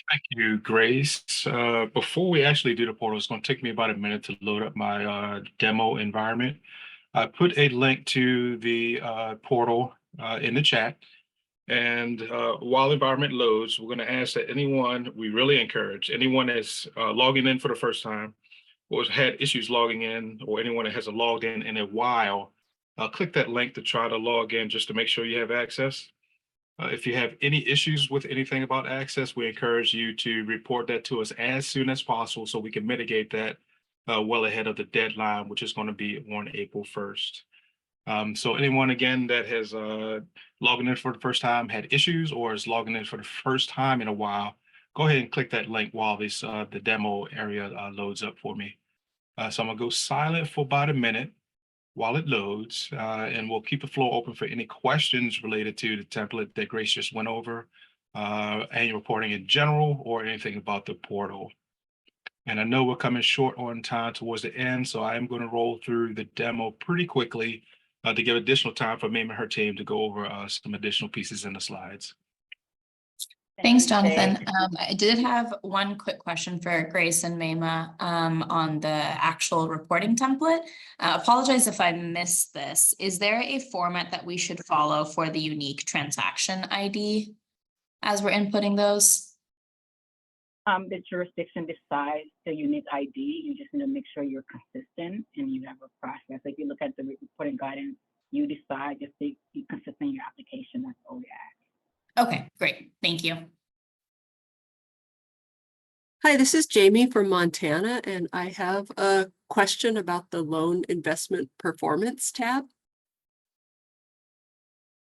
Thank you, Grace. Before we actually do the portal, it's going to take me about a minute to load up my demo environment. I put a link to the portal in the chat. And while the environment loads, we're going to ask that we really encourage anyone that's logging in for the first time or has had issues logging in, or anyone that hasn't logged in a while, click that link to try to log in just to make sure you have access. If you have any issues with anything about access, we encourage you to report that to us as soon as possible so we can mitigate that well ahead of the deadline, which is going to be on April 1st. So anyone, again, that has logged in for the first time, had issues, or is logging in for the first time in a while, go ahead and click that link while the demo area loads up for me. So I'm going to go silent for about a minute while it loads, and we'll keep the floor open for any questions related to the template that Grace just went over, annual reporting in general, or anything about the portal. And I know we're coming short on time towards the end, so I am going to roll through the demo pretty quickly to give additional time for Mame and her team to go over some additional pieces in the slides. Thanks, Jonathan. I did have one quick question for Grace and Mayma on the actual reporting template. Apologize if I missed this. Is there a format that we should follow for the unique transaction ID as we're inputting those? The jurisdiction decides the unique ID. You just need to make sure you're consistent and you have a process. If you look at the reporting guidance, you decide, just be consistent in your application. That's all we ask. Okay, great. Thank you. Hi, this is Jamie from Montana, and I have a question about the loan investment performance tab.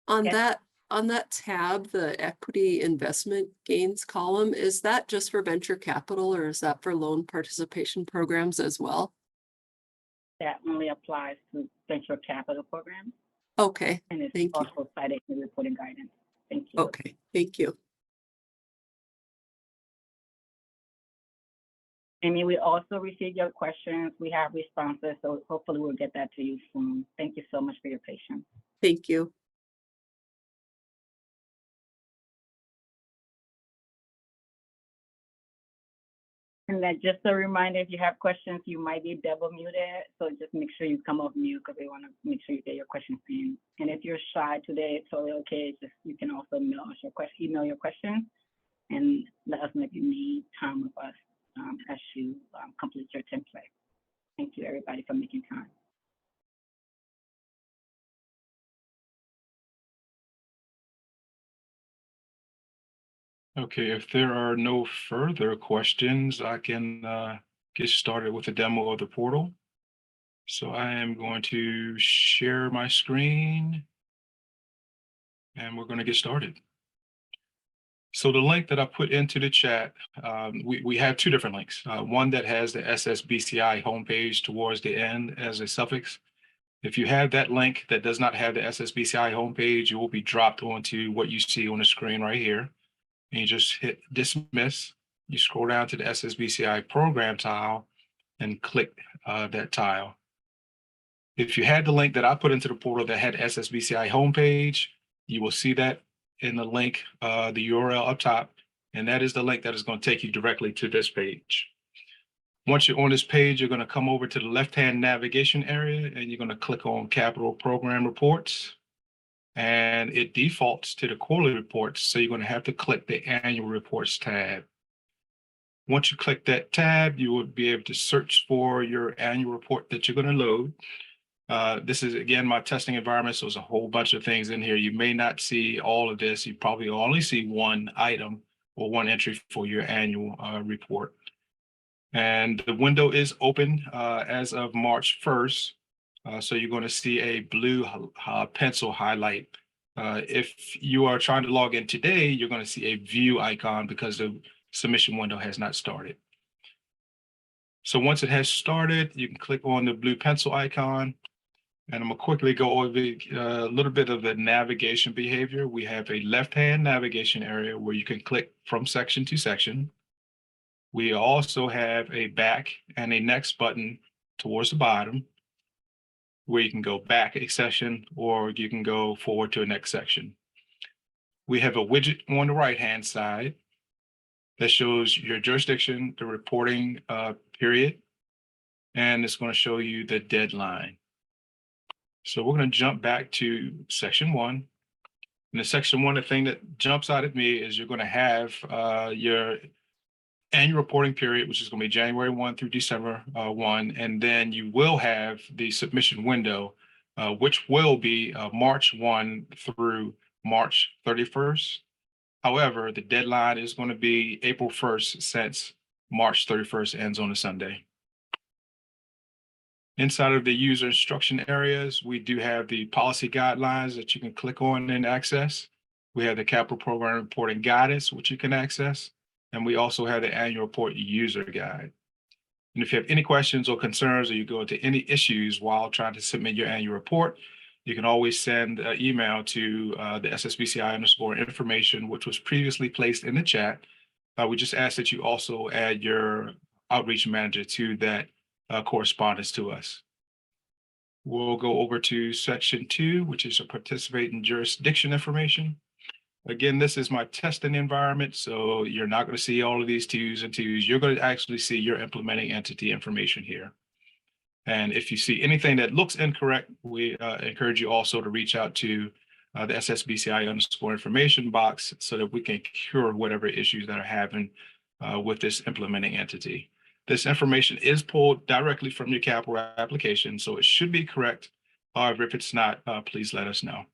On that tab, the equity investment gains column, is that just for venture capital, or is that for loan participation programs as well? That only applies to venture capital programs. Okay, and it's thank you. also cited in the reporting guidance. Thank you. Okay, thank you. Amy, we also received your questions. We have responses, so hopefully we'll get that to you soon. Thank you so much for your patience. Thank you. And then just a reminder, if you have questions, you might be double muted. So just make sure you come off mute because we want to make sure you get your questions in. And if you're shy today, it's totally okay. Just you can also email your questions and let us know if you need time with us as you complete your template. Thank you, everybody, for making time. Okay, if there are no further questions, I can get started with the demo of the portal. So I am going to share my screen and we're going to get started. So the link that I put into the chat, we have two different links. One that has the SSBCI homepage towards the end as a suffix. If you have that link that does not have the SSBCI homepage, you will be dropped onto what you see on the screen right here. And you just hit dismiss. You scroll down to the SSBCI program tile and click that tile. If you had the link that I put into the portal that had SSBCI homepage, you will see that in the link, the URL up top, and that is the link that is going to take you directly to this page. Once you're on this page, you're going to come over to the left-hand navigation area and you're going to click on Capital Program Reports. And it defaults to the quarterly reports, so you're going to have to click the Annual Reports tab. Once you click that tab, you will be able to search for your annual report that you're going to load. This is, again, my testing environment, so there's a whole bunch of things in here. You may not see all of this. You probably only see one item or one entry for your annual report. And the window is open as of March 1st. So you're going to see a blue pencil highlight. If you are trying to log in today, you're going to see a view icon because the submission window has not started. So once it has started, you can click on the blue pencil icon. And I'm going to quickly go over a little bit of the navigation behavior. We have a left-hand navigation area where you can click from section to section. We also have a back and a next button towards the bottom, where you can go back a section or you can go forward to the next section. We have a widget on the right-hand side, that shows your jurisdiction, the reporting period, and it's going to show you the deadline. So we're going to jump back to section 1. In the section 1, the thing that jumps out at me is you're going to have your annual reporting period, which is going to be January 1 through December 1, and then you will have the submission window, which will be March 1 through March 31st. However, the deadline is going to be April 1st since March 31st ends on a Sunday. Inside of the user instruction areas, we do have the policy guidelines that you can click on and access. We have the capital program reporting guidance, which you can access. And we also have the annual report user guide. And if you have any questions or concerns, or you go into any issues while trying to submit your annual report, you can always send an email to the SSBCI_information, which was previously placed in the chat. We just ask that you also add your outreach manager to that correspondence to us. We'll go over to section 2, which is a participating jurisdiction information. Again, this is my testing environment, so you're not going to see all of these twos and twos. You're going to actually see your implementing entity information here. And if you see anything that looks incorrect, we encourage you also to reach out to the SSBCI_information box so that we can cure whatever issues that are happening with this implementing entity. This information is pulled directly from your capital application, so it should be correct. However, if it's not, please let us know.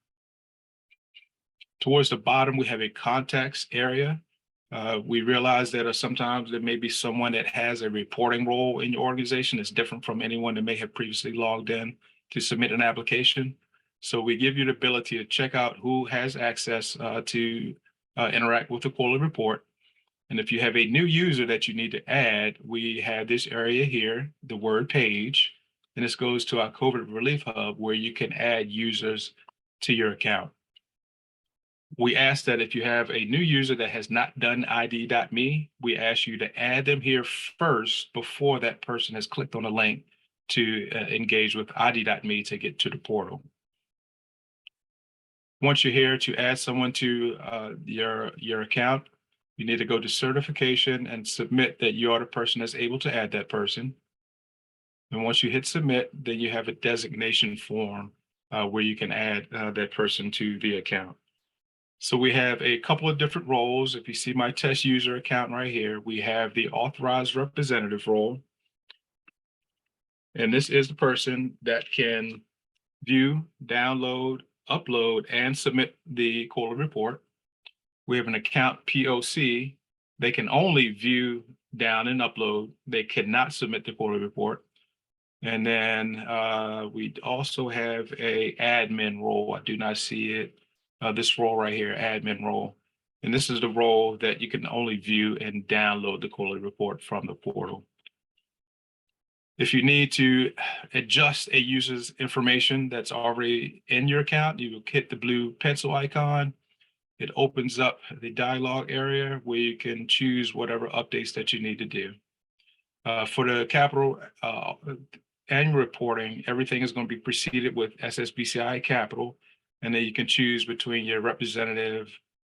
Towards the bottom, we have a context area. We realize that sometimes there may be someone that has a reporting role in your organization that's different from anyone that may have previously logged in to submit an application. So we give you the ability to check out who has access to interact with the quarterly report. And if you have a new user that you need to add, we have this area here, the word page, and this goes to our COVID Relief Hub where you can add users to your account. We ask that if you have a new user that has not done ID.me, we ask you to add them here first before that person has clicked on the link to engage with ID.me to get to the portal. Once you're here to add someone to your account, you need to go to certification and submit that you are the person that's able to add that person. And once you hit submit, then you have a designation form where you can add that person to the account. So we have a couple of different roles. If you see my test user account right here, we have the authorized representative role. And this is the person that can view, download, upload, and submit the quarterly report. We have an account POC. They can only view, down, and upload. They cannot submit the quarterly report. And then we also have a admin role. I do not see it. This role right here, admin role. And this is the role that you can only view and download the quarterly report from the portal. If you need to adjust a user's information that's already in your account, you will hit the blue pencil icon. It opens up the dialog area where you can choose whatever updates that you need to do. For the capital annual reporting, everything is going to be preceded with SSBCI Capital, and then you can choose between your representative,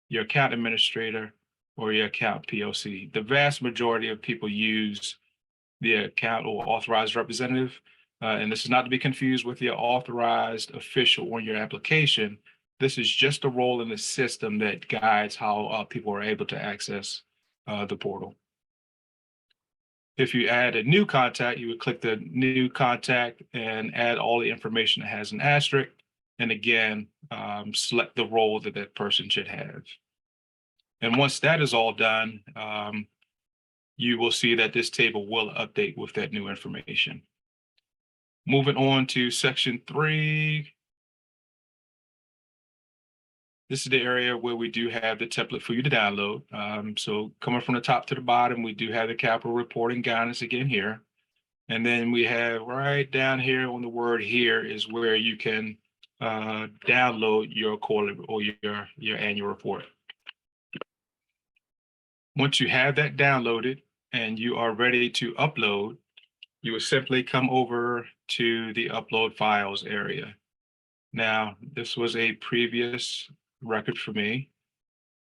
your account administrator, or your account POC. The vast majority of people use the account or authorized representative, and this is not to be confused with your authorized official on your application. This is just a role in the system that guides how people are able to access the portal. If you add a new contact, you would click the new contact and add all the information that has an asterisk. And again, select the role that that person should have. And once that is all done, you will see that this table will update with that new information. Moving on to section 3. This is the area where we do have the template for you to download. So coming from the top to the bottom, we do have the capital reporting guidance again here. And then we have right down here on the word here is where you can download your quarterly or your annual report. Once you have that downloaded and you are ready to upload, you will simply come over to the upload files area. Now, this was a previous record for me.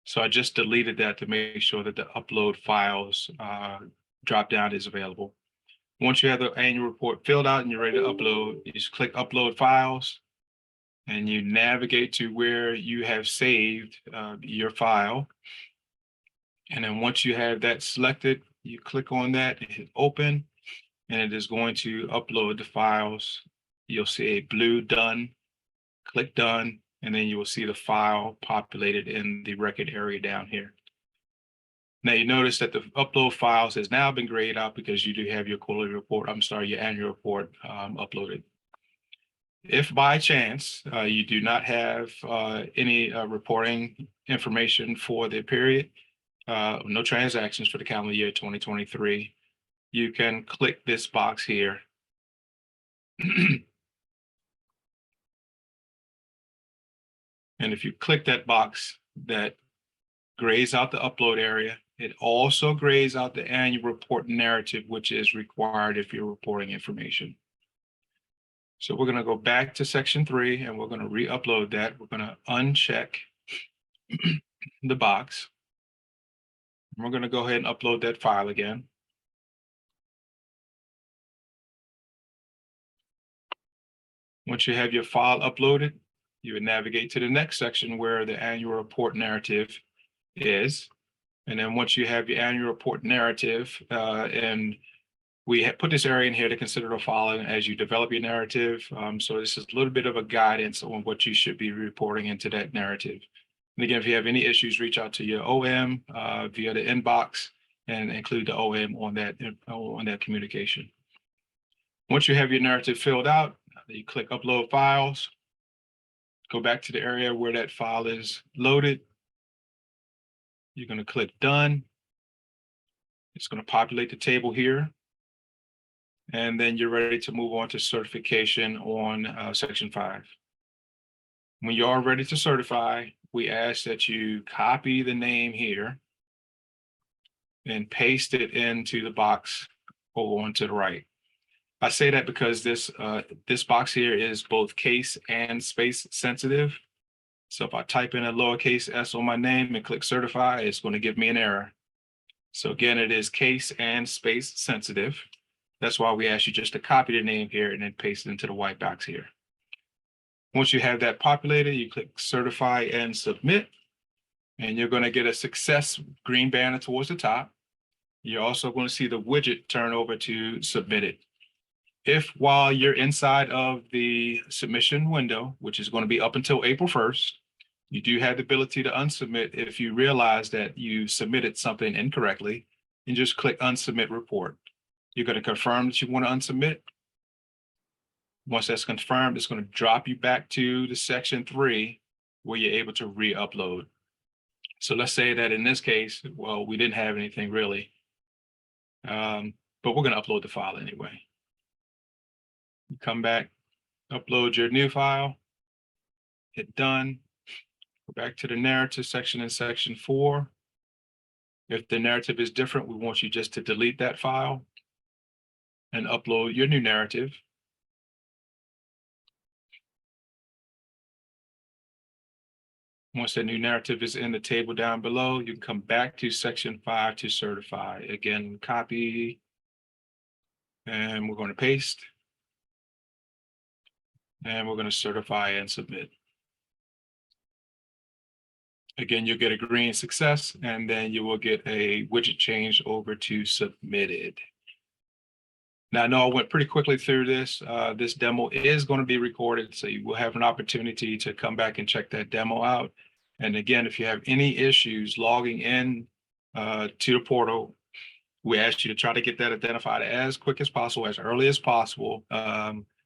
So I just deleted that to make sure that the upload files drop down is available. Once you have the annual report filled out and you're ready to upload, you just click upload files and you navigate to where you have saved your file. And then once you have that selected, you click on that and hit open, and it is going to upload the files. You'll see a blue done, click done, and then you will see the file populated in the record area down here. Now you notice that the upload files has now been grayed out because you do have your quarterly report, your annual report uploaded. If by chance you do not have any reporting information for the period, no transactions for the calendar year 2023, you can click this box here. And if you click that box that grays out the upload area, it also grays out the annual report narrative, which is required if you're reporting information. So we're going to go back to section 3 and we're going to re-upload that. We're going to uncheck the box. And we're going to go ahead and upload that file again. Once you have your file uploaded, you would navigate to the next section where the annual report narrative is. And then once you have your annual report narrative, and we have put this area in here to consider the following as you develop your narrative. So this is a little bit of a guidance on what you should be reporting into that narrative. And again, if you have any issues, reach out to your OM via the inbox and include the OM on that communication. Once you have your narrative filled out, you click upload files, go back to the area where that file is loaded. You're going to click done. It's going to populate the table here. And then you're ready to move on to certification on section 5. When you are ready to certify, we ask that you copy the name here and paste it into the box over on to the right. I say that because this box here is both case and space sensitive. So if I type in a lowercase s on my name and click certify, it's going to give me an error. So again, it is case and space sensitive. That's why we ask you just to copy the name here and then paste it into the white box here. Once you have that populated, you click certify and submit, and you're going to get a success green banner towards the top. You're also going to see the widget turn over to submitted. If while you're inside of the submission window, which is going to be up until April 1st, you do have the ability to unsubmit if you realize that you submitted something incorrectly, and just click unsubmit report. You're going to confirm that you want to unsubmit. Once that's confirmed, it's going to drop you back to the section 3 where you're able to re-upload. So let's say that in this case, well, we didn't have anything really, but we're going to upload the file anyway. You come back, upload your new file, hit done, go back to the narrative section in section 4. If the narrative is different, we want you just to delete that file and upload your new narrative. Once that new narrative is in the table down below, you can come back to section 5 to certify. Again, copy, and we're going to paste. And we're going to certify and submit. Again, you'll get a green success, and then you will get a widget change over to submitted. Now, I know I went pretty quickly through this. This demo is going to be recorded, so you will have an opportunity to come back and check that demo out. And again, if you have any issues logging in to the portal, we ask you to try to get that identified as quick as possible, as early as possible,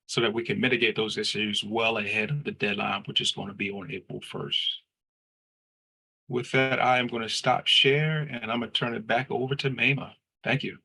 so that we can mitigate those issues well ahead of the deadline, which is going to be on April 1st. With that, I am going to stop share, and I'm going to turn it back over to Mayma. Thank you.